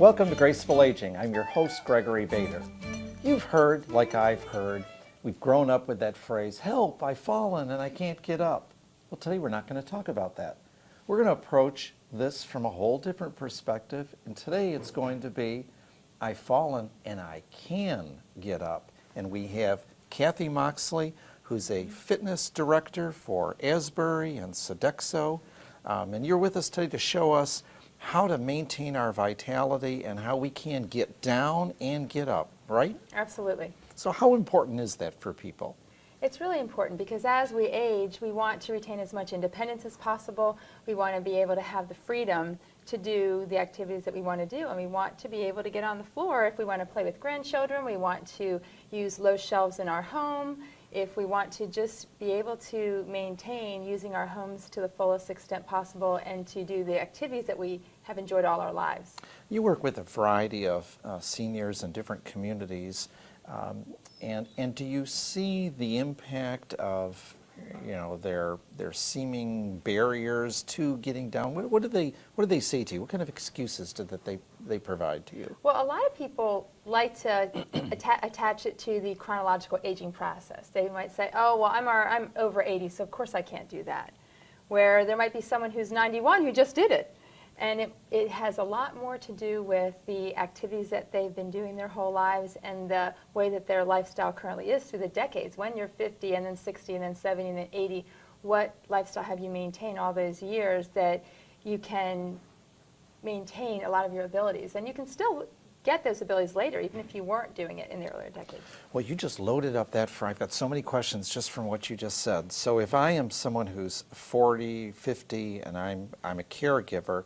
Welcome to Graceful Aging. I'm your host, Gregory Bader. You've heard, like I've heard, we've grown up with that phrase, help, I've fallen and I can't get up. Well, today we're not going to talk about that. We're going to approach this from a whole different perspective, and today it's going to be, I've fallen and I can get up. And we have Cathy Moxley, who's a fitness director for Asbury and Sodexo, and you're with us today to show us how to maintain our vitality and how we can get down and get up, right? Absolutely. So how important is that for people? It's really important because as we age, we want to retain as much independence as possible. We want to be able to have the freedom to do the activities that we want to do, and we want to be able to get on the floor if we want to play with grandchildren. We want to use low shelves in our home. If we want to just be able to maintain using our homes to the fullest extent possible and to do the activities that we have enjoyed all our lives. You work with a variety of seniors in different communities, and do you see the impact of their seeming barriers to getting down? What do they say to you? What kind of excuses do they provide to you? Well, a lot of people like to attach it to the chronological aging process. They might say, oh, well, I'm over 80, so of course I can't do that. Where there might be someone who's 91 who just did it. And it has a lot more to do with the activities that they've been doing their whole lives and the way that their lifestyle currently is through the decades. When you're 50 and then 60 and then 70 and then 80, what lifestyle have you maintained all those years that you can maintain a lot of your abilities? And you can still get those abilities later, even if you weren't doing it in the earlier decades. Well, you just loaded up that for, I've got so many questions just from what you just said. So if I am someone who's 40, 50, and I'm a caregiver,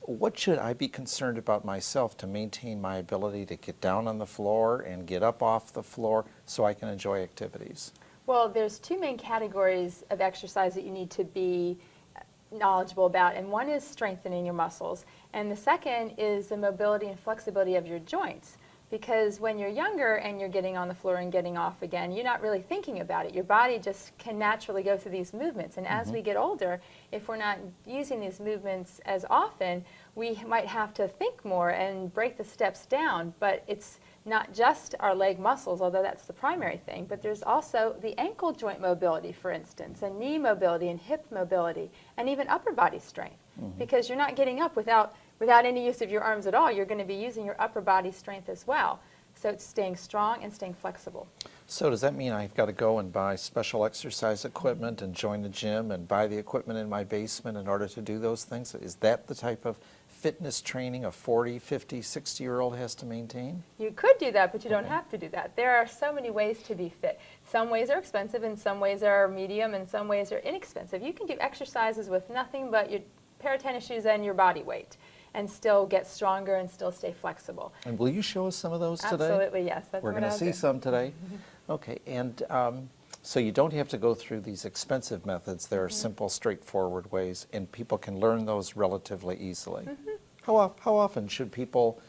what should I be concerned about myself to maintain my ability to get down on the floor and get up off the floor so I can enjoy activities? Well, there's two main categories of exercise that you need to be knowledgeable about, and one is strengthening your muscles, and the second is the mobility and flexibility of your joints. Because when you're younger and you're getting on the floor and getting off again, you're not really thinking about it. Your body just can naturally go through these movements. And as we get older, if we're not using these movements as often, we might have to think more and break the steps down. But it's not just our leg muscles, although that's the primary thing, but there's also the ankle joint mobility, for instance, and knee mobility and hip mobility, and even upper body strength. Because you're not getting up without any use of your arms at all. You're going to be using your upper body strength as well. So it's staying strong and staying flexible. So does that mean I've got to go and buy special exercise equipment and join the gym and buy the equipment in my basement in order to do those things? Is that the type of fitness training a 40, 50, 60-year-old has to maintain? You could do that, but you don't have to do that. There are so many ways to be fit. Some ways are expensive, and some ways are medium, and some ways are inexpensive. You can do exercises with nothing but your pair of tennis shoes and your body weight, and still get stronger and still stay flexible. And will you show us some of those today? Absolutely, yes. We're going to see some today. Okay, and so you don't have to go through these expensive methods. There are simple, straightforward ways, and people can learn those relatively easily. How often should people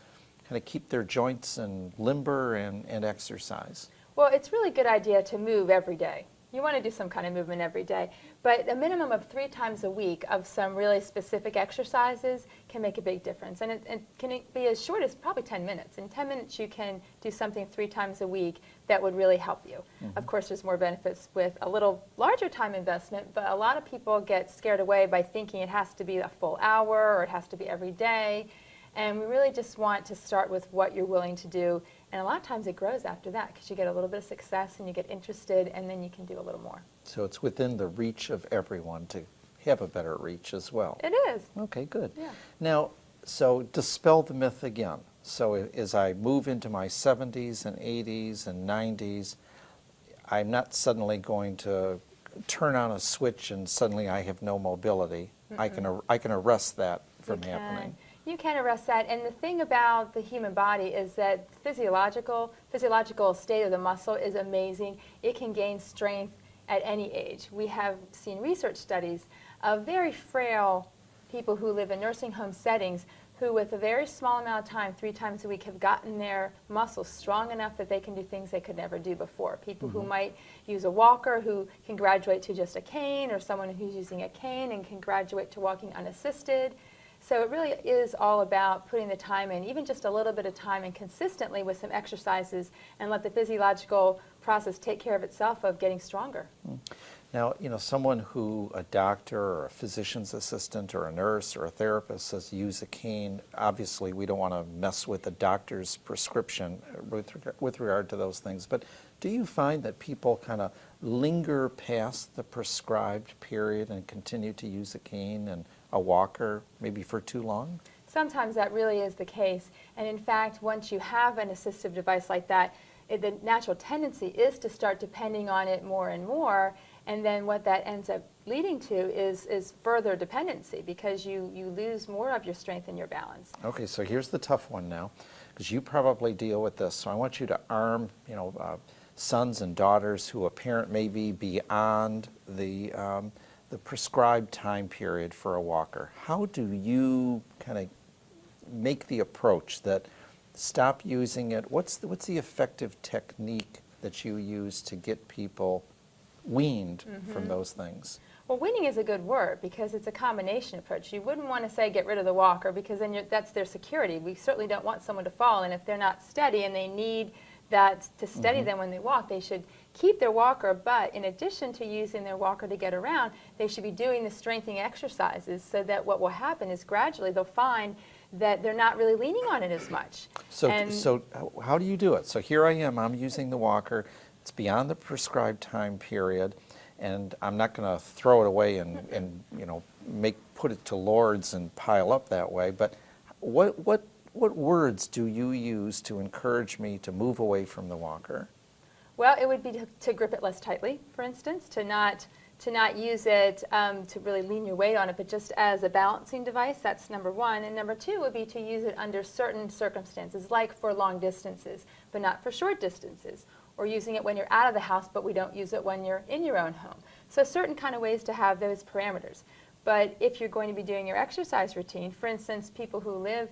kind of keep their joints and limber and exercise? Well, it's really a good idea to move every day. You want to do some kind of movement every day, but a minimum of 3 times a week of some really specific exercises can make a big difference. And it can be as short as probably 10 minutes. In 10 minutes you can do something 3 times a week that would really help you. Of course, there's more benefits with a little larger time investment, but a lot of people get scared away by thinking it has to be a full hour or it has to be every day. And we really just want to start with what you're willing to do. And a lot of times it grows after that because you get a little bit of success and you get interested, and then you can do a little more. So it's within the reach of everyone to have a better reach as well. It is. Okay, good. Yeah. Now, so dispel the myth again. So as I move into my 70s and 80s and 90s, I'm not suddenly going to turn on a switch and suddenly I have no mobility. I can arrest that from happening. You can arrest that, and the thing about the human body is that physiological state of the muscle is amazing. It can gain strength at any age. We have seen research studies of very frail people who live in nursing home settings who with a very small amount of time, 3 times a week, have gotten their muscles strong enough that they can do things they could never do before. People who might use a walker who can graduate to just a cane, or someone who's using a cane and can graduate to walking unassisted. So it really is all about putting the time in, even just a little bit of time and consistently with some exercises, and let the physiological process take care of itself of getting stronger. Now, someone who, a doctor or a physician's assistant or a nurse or a therapist says use a cane, obviously we don't want to mess with the doctor's prescription with regard to those things, but do you find that people kind of linger past the prescribed period and continue to use a cane and a walker maybe for too long? Sometimes that really is the case, and in fact, once you have an assistive device like that, the natural tendency is to start depending on it more and more, and then what that ends up leading to is further dependency, because you lose more of your strength and your balance. Okay, so here's the tough one now, because you probably deal with this. So I want you to arm, sons and daughters who a parent may be beyond the prescribed time period for a walker. How do you kind of make the approach that stop using it? What's the effective technique that you use to get people weaned from those things? Well, weaning is a good word because it's a combination approach. You wouldn't want to say get rid of the walker, because then that's their security. We certainly don't want someone to fall, and if they're not steady and they need that to steady them when they walk, they should keep their walker, but in addition to using their walker to get around, they should be doing the strengthening exercises, so that what will happen is gradually they'll find that they're not really leaning on it as much. So how do you do it? So here I am, I'm using the walker, it's beyond the prescribed time period, and I'm not going to throw it away and put it to Lord's and pile up that way, but what words do you use to encourage me to move away from the walker? Well, it would be to grip it less tightly, for instance, to not use it to really lean your weight on it, but just as a balancing device. That's number one. And number two would be to use it under certain circumstances, like for long distances, but not for short distances, or using it when you're out of the house, but we don't use it when you're in your own home. So certain kind of ways to have those parameters. But if you're going to be doing your exercise routine, for instance, people who live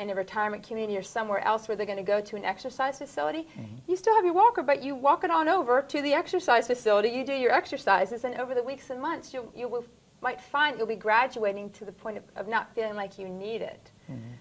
in a retirement community or somewhere else where they're going to go to an exercise facility, you still have your walker, but you walk it on over to the exercise facility, you do your exercises, and over the weeks and months might find you'll be graduating to the point of not feeling like you need it.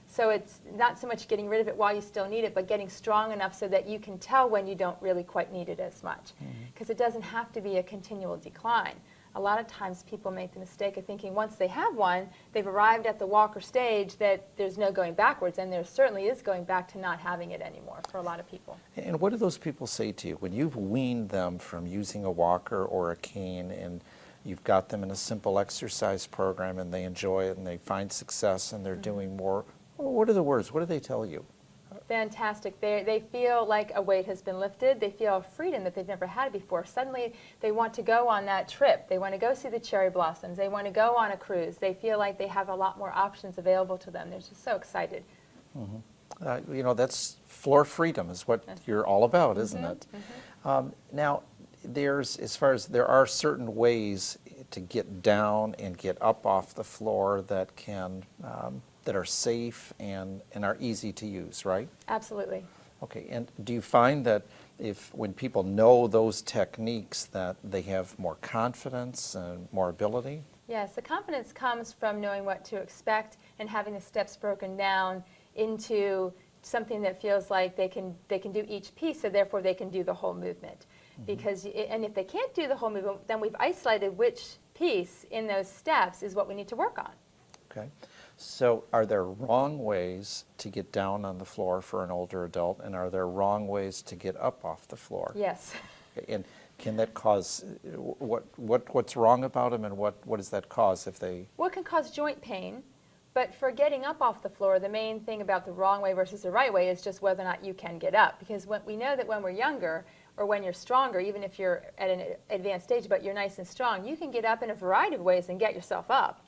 So it's not so much getting rid of it while you still need it, but getting strong enough so that you can tell when you don't really quite need it as much. Because it doesn't have to be a continual decline. A lot of times people make the mistake of thinking once they have one, they've arrived at the walker stage, that there's no going backwards, and there certainly is going back to not having it anymore for a lot of people. And what do those people say to you when you've weaned them from using a walker or a cane, and you've got them in a simple exercise program and they enjoy it and they find success and they're doing more? What are the words? What do they tell you? Fantastic. They feel like a weight has been lifted. They feel a freedom that they've never had before. Suddenly they want to go on that trip. They want to go see the cherry blossoms. They want to go on a cruise. They feel like they have a lot more options available to them. They're just so excited. That's floor freedom is what you're all about, isn't it? Now, there are certain ways to get down and get up off the floor that that are safe and are easy to use, right? Absolutely. Okay, and do you find that when people know those techniques that they have more confidence and more ability? Yes, the confidence comes from knowing what to expect and having the steps broken down into something that feels like they can do each piece, so therefore they can do the whole movement. And if they can't do the whole movement, then we've isolated which piece in those steps is what we need to work on. Okay. So are there wrong ways to get down on the floor for an older adult, and are there wrong ways to get up off the floor? Yes. Okay. And can that cause, what's wrong about them, and what does that cause if they... Well, it can cause joint pain, but for getting up off the floor, the main thing about the wrong way versus the right way is just whether or not you can get up. Because we know that when we're younger, or when you're stronger, even if you're at an advanced stage but you're nice and strong, you can get up in a variety of ways and get yourself up.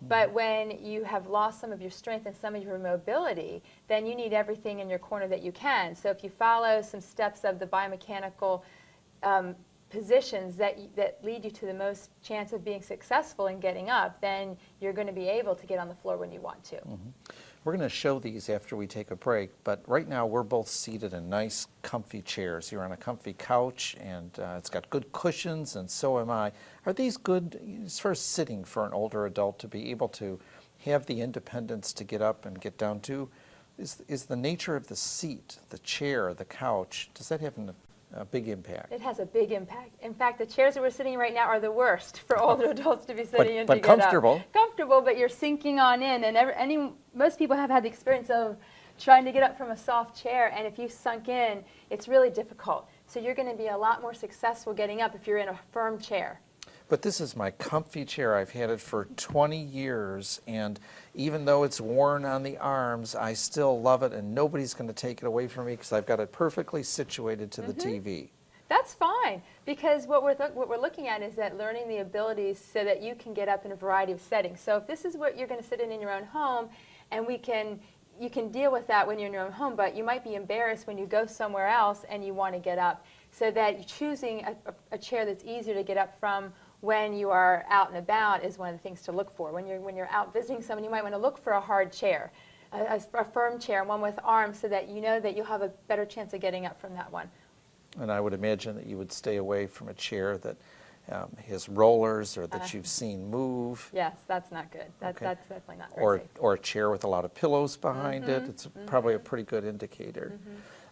But when you have lost some of your strength and some of your mobility, then you need everything in your corner that you can. So if you follow some steps of the biomechanical positions that lead you to the most chance of being successful in getting up, then you're going to be able to get on the floor when you want to. We're going to show these after we take a break, but right now we're both seated in nice, comfy chairs. You're on a comfy couch, and it's got good cushions, and so am I. Are these good as far as sitting for an older adult to be able to have the independence to get up and get down to, is the nature of the seat, the chair, the couch, does that have a big impact? It has a big impact. In fact, the chairs that we're sitting in right now are the worst for older adults to be sitting in to but get up. comfortable. Comfortable, but you're sinking on in. And most people have had the experience of trying to get up from a soft chair, and if you sunk in, it's really difficult. So you're going to be a lot more successful getting up if you're in a firm chair. But this is my comfy chair. I've had it for 20 years, and even though it's worn on the arms, I still love it, and nobody's going to take it away from me because I've got it perfectly situated to the TV. That's fine, because what we're looking at is that learning the abilities so that you can get up in a variety of settings. So if this is what you're going to sit in your own home, and you can deal with that when you're in your own home, but you might be embarrassed when you go somewhere else and you want to get up. So that you're choosing a chair that's easier to get up from when you are out and about is one of the things to look for. When you're out visiting someone, you might want to look for a hard chair, a firm chair, one with arms, so that you know that you'll have a better chance of getting up from that one. And I would imagine that you would stay away from a chair that has rollers or that you've seen move. Yes, that's not good. That's definitely not very safe. Or a chair with a lot of pillows behind it. It's probably a pretty good indicator.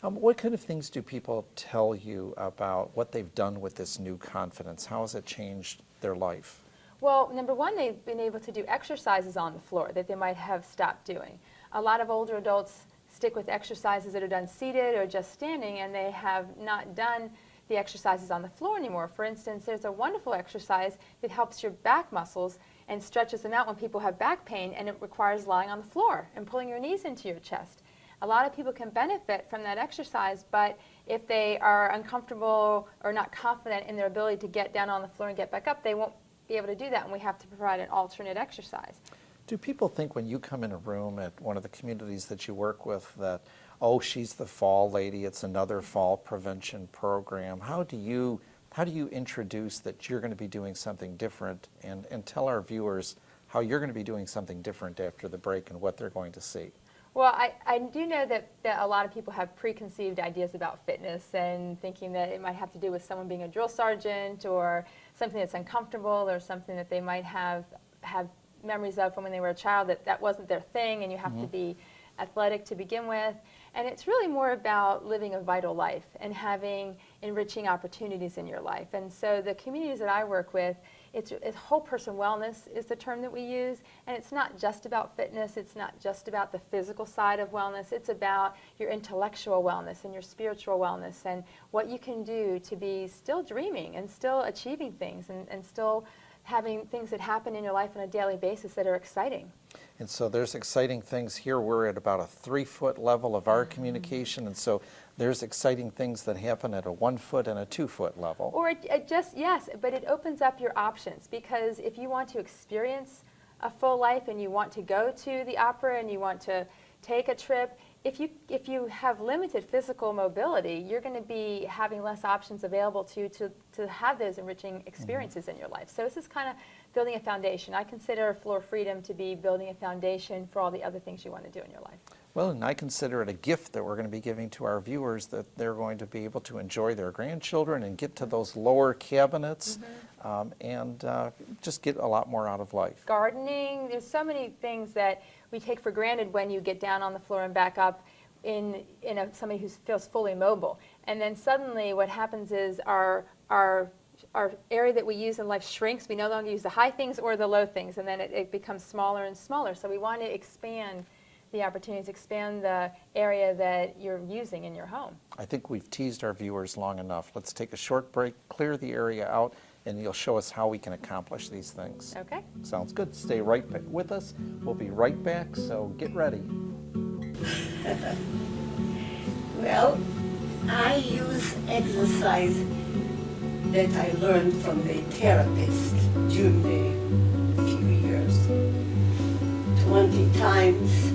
What kind of things do people tell you about what they've done with this new confidence? How has it changed their life? Well, number one, they've been able to do exercises on the floor that they might have stopped doing. A lot of older adults stick with exercises that are done seated or just standing, and they have not done the exercises on the floor anymore. For instance, there's a wonderful exercise that helps your back muscles and stretches them out when people have back pain, and it requires lying on the floor and pulling your knees into your chest. A lot of people can benefit from that exercise, but if they are uncomfortable or not confident in their ability to get down on the floor and get back up, they won't be able to do that, and we have to provide an alternate exercise. Do people think when you come in a room at one of the communities that you work with that, oh, she's the fall lady, it's another fall prevention program? How do you introduce that you're going to be doing something different and tell our viewers how you're going to be doing something different after the break and what they're going to see? Well, I do know that a lot of people have preconceived ideas about fitness and thinking that it might have to do with someone being a drill sergeant or something that's uncomfortable or something that they might have memories of from when they were a child, that wasn't their thing, and you have to be athletic to begin with. And it's really more about living a vital life and having enriching opportunities in your life. And so the communities that I work with, it's whole person wellness is the term that we use, and it's not just about fitness, it's not just about the physical side of wellness, it's about your intellectual wellness and your spiritual wellness and what you can do to be still dreaming and still achieving things and still having things that happen in your life on a daily basis that are exciting. And so there's exciting things here. We're at about a 3-foot level of our communication, and so there's exciting things that happen at a 1-foot and a 2-foot level. Or it just, yes, but it opens up your options, because if you want to experience a full life and you want to go to the opera and you want to take a trip, if you have limited physical mobility, you're going to be having less options available to have those enriching experiences in your life. So this is kind of building a foundation. I consider Floor Freedom to be building a foundation for all the other things you want to do in your life. Well, and I consider it a gift that we're going to be giving to our viewers, that they're going to be able to enjoy their grandchildren and get to those lower cabinets and just get a lot more out of life. Gardening, there's so many things that we take for granted when you get down on the floor and back up in somebody who feels fully mobile. And then suddenly what happens is our area that we use in life shrinks. We no longer use the high things or the low things, and then it becomes smaller and smaller. So we want to expand the opportunities, expand the area that you're using in your home. I think we've teased our viewers long enough. Let's take a short break, clear the area out, and you'll show us how we can accomplish these things. Okay. Sounds good. Stay right with us. We'll be right back, so get ready. Well, I use exercise that I learned from the therapist during the few years. 20 times.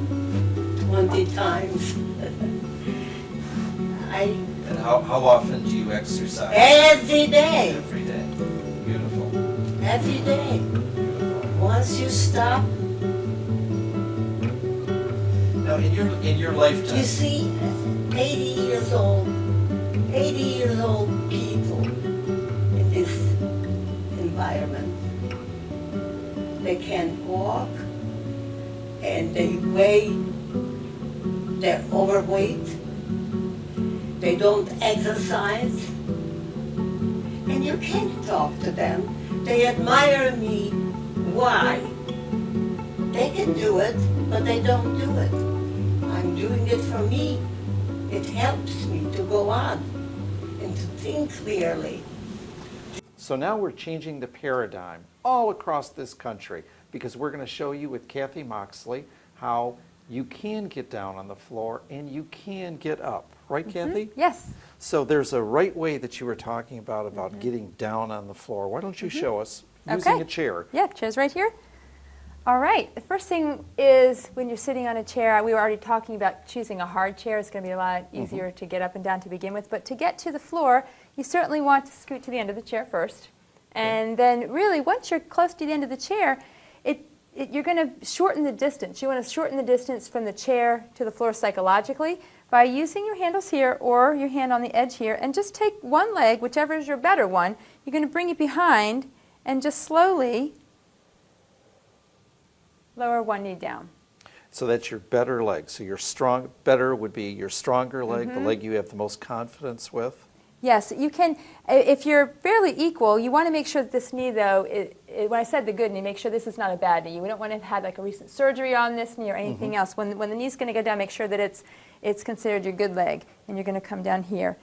And how often do you exercise? Every day. Every day. Beautiful. Every day. Beautiful. Once you stop, Now, in your lifetime, you see 80 years old people in this environment. They can walk, and they're overweight, they don't exercise, and you can't talk to them. They admire me. Why? They can do it, but they don't do it. I'm doing it for me. It helps me to go on and to think clearly. So now we're changing the paradigm all across this country because we're going to show you with Cathy Moxley how you can get down on the floor and you can get up. Right, Cathy? Yes. So there's a right way that you were talking about getting down on the floor. Why don't you show us using a chair? Yeah, chair's right here. All right. The first thing is when you're sitting on a chair, we were already talking about choosing a hard chair. It's going to be a lot easier to get up and down to begin with. But to get to the floor, you certainly want to scoot to the end of the chair first. And then really, once you're close to the end of the chair, you're going to shorten the distance. You want to shorten the distance from the chair to the floor psychologically by using your handles here or your hand on the edge here, and just take one leg, whichever is your better one. You're going to bring it behind and just slowly lower one knee down. So that's your better leg. So your better would be your stronger leg, the leg you have the most confidence with. Yes, you can, if you're fairly equal, you want to make sure that this knee, though, when I said the good knee, make sure this is not a bad knee. We don't want to have had like a recent surgery on this knee or anything else. When the knee's going to go down, make sure that it's considered your good leg, and you're going to come down here.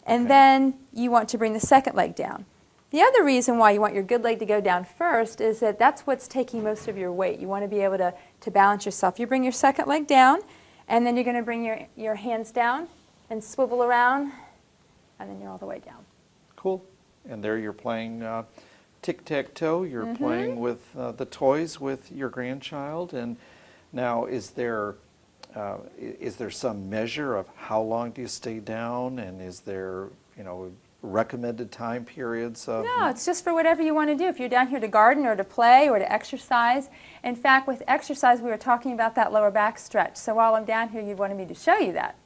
And then you want to bring the second leg down. The other reason why you want your good leg to go down first is that that's what's taking most of your weight. You want to be able to balance yourself. You bring your second leg down, and then you're going to bring your hands down and swivel around, and then you're all the way down. Cool. And there you're playing tic-tac-toe. You're playing with the toys with your grandchild. And now is there some measure of how long do you stay down? And is there, recommended time periods of... No, it's just for whatever you want to do. If you're down here to garden or to play or to exercise. In fact, with exercise, we were talking about that lower back stretch. So while I'm down here, you wanted me to show you that.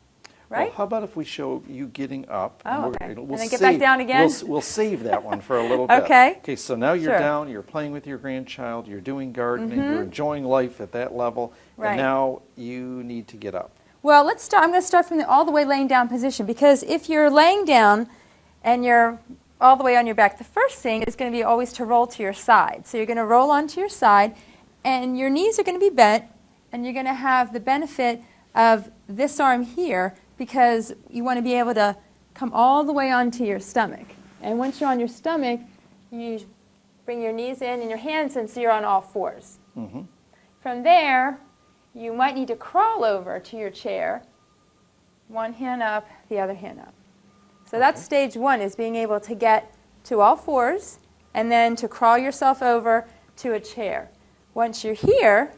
Right? Well, how about if we show you getting up? Oh, okay. And then get back down again? We'll save that one for a little bit. Okay. Okay, so now you're down, you're playing with your grandchild, you're doing gardening, you're enjoying life at that level, and now you need to get up. Well, let's start. I'm going to start from the all the way laying down position, because if you're laying down and you're all the way on your back, the first thing is going to be always to roll to your side. So you're going to roll onto your side, and your knees are going to be bent, and you're going to have the benefit of this arm here, because you want to be able to come all the way onto your stomach. And once you're on your stomach, you bring your knees in and your hands in so you're on all fours. From there, you might need to crawl over to your chair, one hand up, the other hand up. So that's stage one, is being able to get to all fours and then to crawl yourself over to a chair. Once you're here,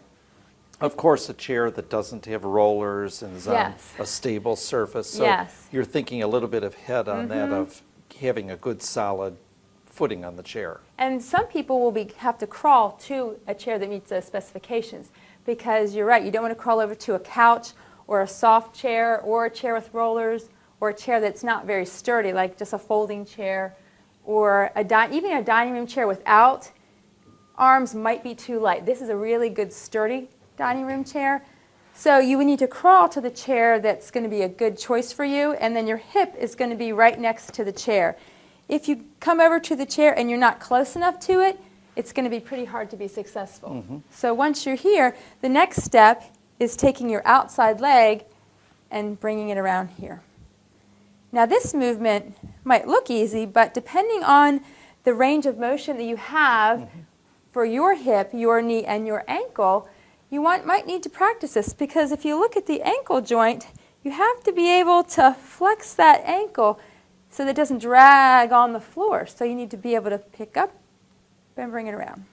of course, a chair that doesn't have rollers and is on a stable surface. So you're thinking a little bit ahead on that of having a good solid footing on the chair. And some people will have to crawl to a chair that meets those specifications, because you're right, you don't want to crawl over to a couch or a soft chair or a chair with rollers or a chair that's not very sturdy, like just a folding chair, or even a dining room chair without arms might be too light. This is a really good sturdy dining room chair. So you would need to crawl to the chair that's going to be a good choice for you, and then your hip is going to be right next to the chair. If you come over to the chair and you're not close enough to it, it's going to be pretty hard to be successful. So once you're here, the next step is taking your outside leg and bringing it around here. Now this movement might look easy, but depending on the range of motion that you have for your hip, your knee, and your ankle, you might need to practice this, because if you look at the ankle joint, you have to be able to flex that ankle so that it doesn't drag on the floor. So you need to be able to pick up and bring it around.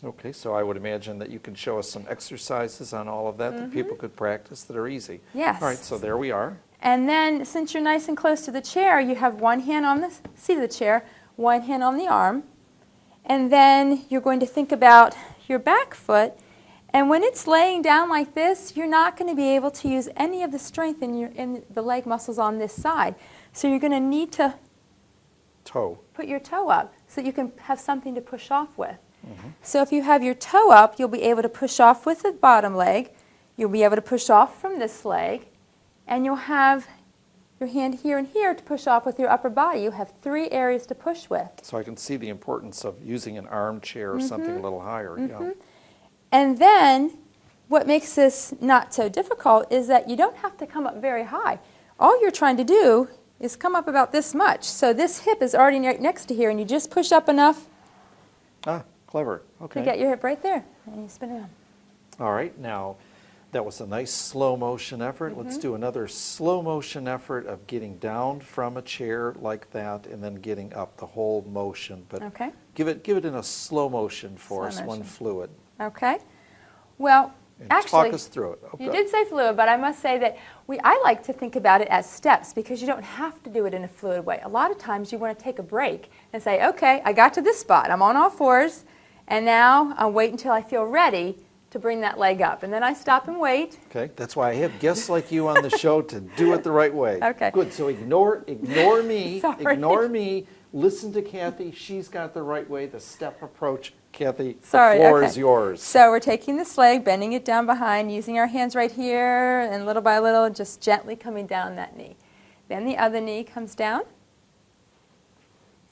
Okay, so I would imagine that you can show us some exercises on all of that that people could practice that are easy. Yes. All right, so there we are. And then, since you're nice and close to the chair, you have one hand on the seat of the chair, one hand on the arm, and then you're going to think about your back foot. And when it's laying down like this, you're not going to be able to use any of the strength in the leg muscles on this side. So you're going to need to put your toe up so that you can have something to push off with. So if you have your toe up, you'll be able to push off with the bottom leg. You'll be able to push off from this leg, and you'll have your hand here and here to push off with your upper body. You have 3 areas to push with. So I can see the importance of using an armchair or something a little higher. Yeah. And then what makes this not so difficult is that you don't have to come up very high. All you're trying to do is come up about this much. So this hip is already right next to here, and you just push up enough Ah, clever. Okay. to get your hip right there, and you spin around. All right, now that was a nice slow motion effort. Let's do another slow motion effort of getting down from a chair like that and then getting up, the whole motion. But Okay. give it in a slow motion for Slow us, one motion. fluid. Okay. Well, And actually, talk us through it. you did say fluid, but I must say that I like to think about it as steps because you don't have to do it in a fluid way. A lot of times you want to take a break and say, okay, I got to this spot. I'm on all fours, and now I'll wait until I feel ready to bring that leg up. And then I stop and wait. Okay, that's why I have guests like you on the show to do it the right way. Okay. Good, so ignore me, Sorry. ignore me, listen to Kathy. She's got the right way, the step approach. Kathy, Sorry, the floor okay. is yours. So we're taking this leg, bending it down behind, using our hands right here, and little by little, just gently coming down that knee. Then the other knee comes down,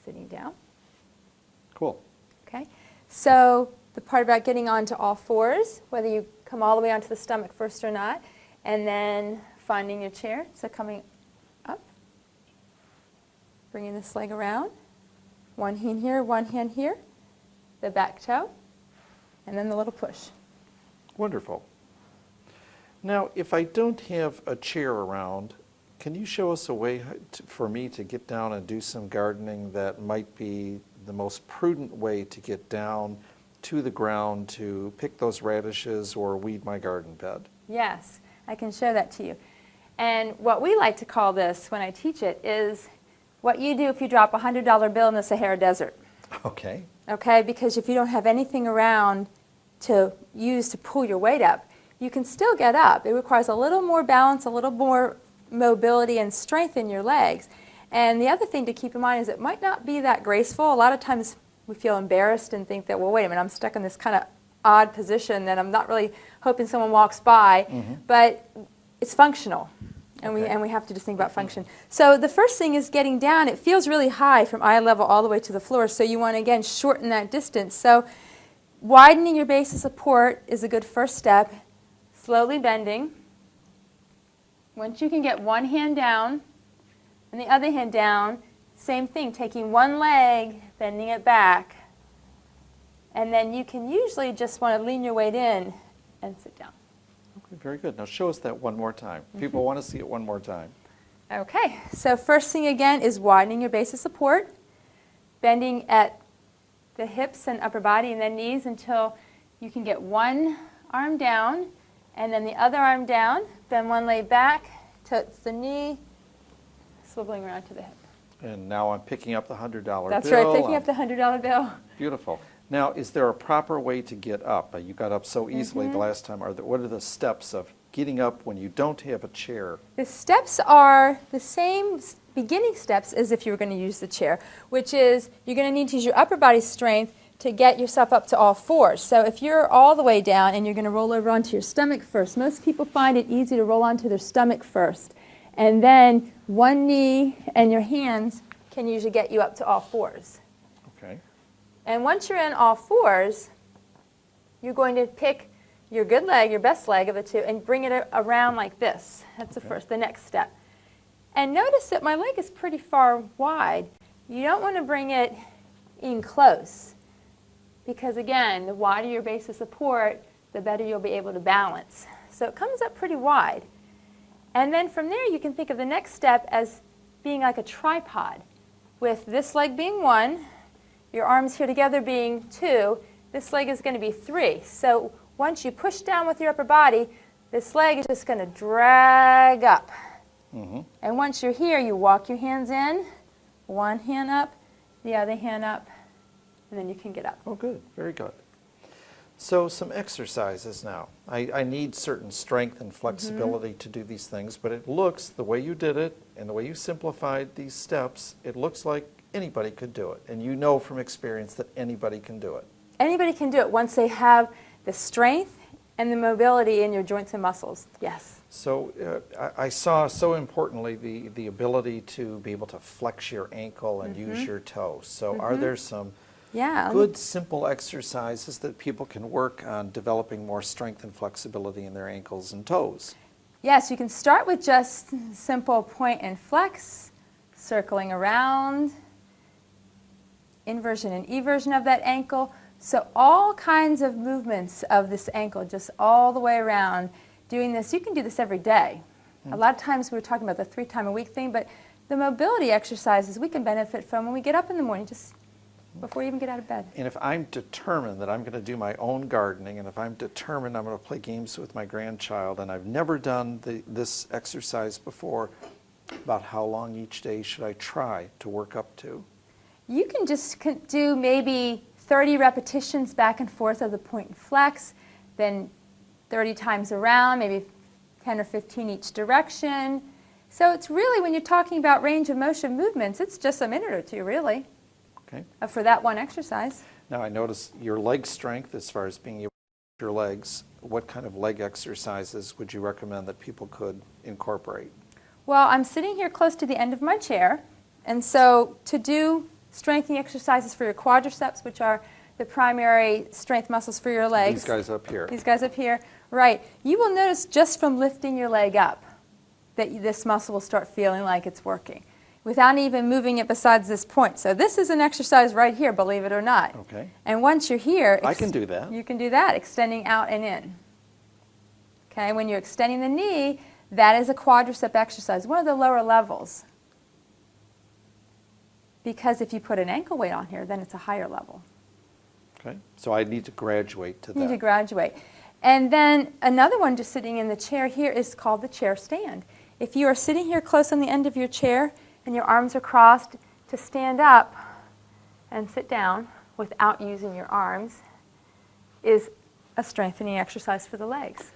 sitting down. Cool. Okay. So the part about getting onto all fours, whether you come all the way onto the stomach first or not, and then finding your chair. So coming up, bringing this leg around, one hand here, the back toe, and then the little push. Wonderful. Now, if I don't have a chair around, can you show us a way for me to get down and do some gardening that might be the most prudent way to get down to the ground to pick those radishes or weed my garden bed? Yes, I can show that to you. And what we like to call this when I teach it is what you do if you drop a $100 bill in the Sahara Desert. Okay. Okay, because if you don't have anything around to use to pull your weight up, you can still get up. It requires a little more balance, a little more mobility and strength in your legs. And the other thing to keep in mind is it might not be that graceful. A lot of times we feel embarrassed and think that, well, wait a minute, I'm stuck in this kind of odd position that I'm not really hoping someone walks by, but it's functional. And we have to just think about function. So the first thing is getting down. It feels really high from eye level all the way to the floor, so you want to, again, shorten that distance. So widening your base of support is a good first step. Slowly bending. Once you can get one hand down and the other hand down, same thing, taking one leg, bending it back. And then you can usually just want to lean your weight in and sit down. Okay, very good. Now show us that one more time. People want to see it one more time. Okay, so first thing again is widening your base of support, bending at the hips and upper body and then knees until you can get one arm down and then the other arm down, then one leg back, touch the knee, swiveling around to the hip. And now I'm picking up the $100 bill. That's right, picking up the $100 bill. Beautiful. Now, is there a proper way to get up? You got up so easily the last time. What are the steps of getting up when you don't have a chair? The steps are the same beginning steps as if you were going to use the chair, which is you're going to need to use your upper body strength to get yourself up to all fours. So if you're all the way down and you're going to roll over onto your stomach first, most people find it easy to roll onto their stomach first. And then one knee and your hands can usually get you up to all fours. Okay. And once you're in all fours, you're going to pick your good leg, your best leg of the two, and bring it around like this. That's the next step. And notice that my leg is pretty far wide. You don't want to bring it in close because, again, the wider your base of support, the better you'll be able to balance. So it comes up pretty wide. And then from there, you can think of the next step as being like a tripod, with this leg being one, your arms here together being two, this leg is going to be three. So once you push down with your upper body, this leg is just going to drag up. And once you're here, you walk your hands in, one hand up, the other hand up, and then you can get up. Oh, good. Very good. So some exercises now. I need certain strength and flexibility to do these things, but it looks, the way you did it and the way you simplified these steps, it looks like anybody could do it. And you know from experience that anybody can do it. Anybody can do it once they have the strength and the mobility in your joints and muscles. Yes. So I saw, so importantly, the ability to be able to flex your ankle and use your toe. So are there some Yeah. good, simple exercises that people can work on developing more strength and flexibility in their ankles and toes? Yes, you can start with just simple point and flex, circling around, inversion and eversion of that ankle. So all kinds of movements of this ankle, just all the way around. Doing this, you can do this every day. A lot of times we're talking about the 3-time-a-week thing, but the mobility exercises we can benefit from when we get up in the morning, just before you even get out of bed. And if I'm determined that I'm going to do my own gardening, and if I'm determined I'm going to play games with my grandchild, and I've never done this exercise before, about how long each day should I try to work up to? You can just do maybe 30 repetitions back and forth of the point and flex, then 30 times around, maybe 10 or 15 each direction. So it's really, when you're talking about range of motion movements, it's just a minute or two, really, Okay. for that one exercise. Now I notice your leg strength, as far as being able to your legs. What kind of leg exercises would you recommend that people could incorporate? Well, I'm sitting here close to the end of my chair, and so to do strengthening exercises for your quadriceps, which are the primary strength muscles for your legs. These guys up here. These guys up here, right. You will notice just from lifting your leg up that this muscle will start feeling like it's working without even moving it besides this point. So this is an exercise right here, believe it or not. Okay. And once you're here, I can do that. You can do that, extending out and in. Okay, when you're extending the knee, that is a quadricep exercise, one of the lower levels. Because if you put an ankle weight on here, then it's a higher level. Okay. So I need to graduate to You need to that. graduate. And then another one, just sitting in the chair here, is called the chair stand. If you are sitting here close on the end of your chair and your arms are crossed, to stand up and sit down without using your arms is a strengthening exercise for the legs.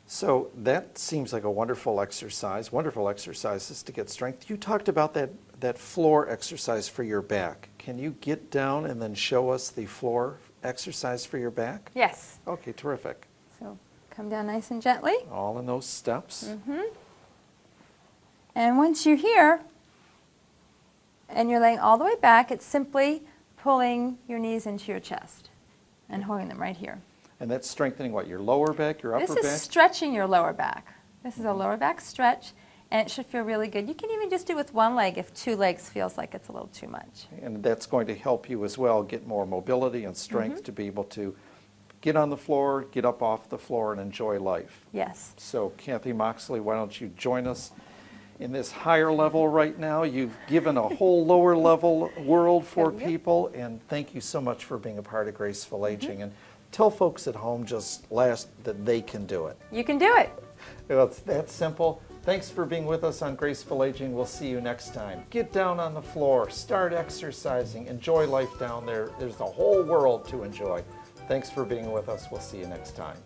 So that seems like a wonderful exercise, wonderful exercises to get strength. You talked about that floor exercise for your back. Can you get down and then show us the floor exercise for your back? Yes. Okay, terrific. So come down nice and gently. All in those steps. And once you're here and you're laying all the way back, it's simply pulling your knees into your chest and holding them right here. And that's strengthening what? Your lower back, your upper This is back? stretching your lower back. This is a lower back stretch, and it should feel really good. You can even just do it with one leg if 2 legs feels like it's a little too much. And that's going to help you as well get more mobility and strength to be able to get on the floor, get up off the floor, and enjoy life. Yes. So Cathy Moxley, why don't you join us in this higher level right now? You've given a whole lower level world for Yep. people, and thank you so much for being a part of Graceful Aging. And tell folks at home just last that they can do it. You can do it. It's that simple. Thanks for being with us on Graceful Aging. We'll see you next time. Get down on the floor, start exercising, enjoy life down there. There's a whole world to enjoy. Thanks for being with us. We'll see you next time.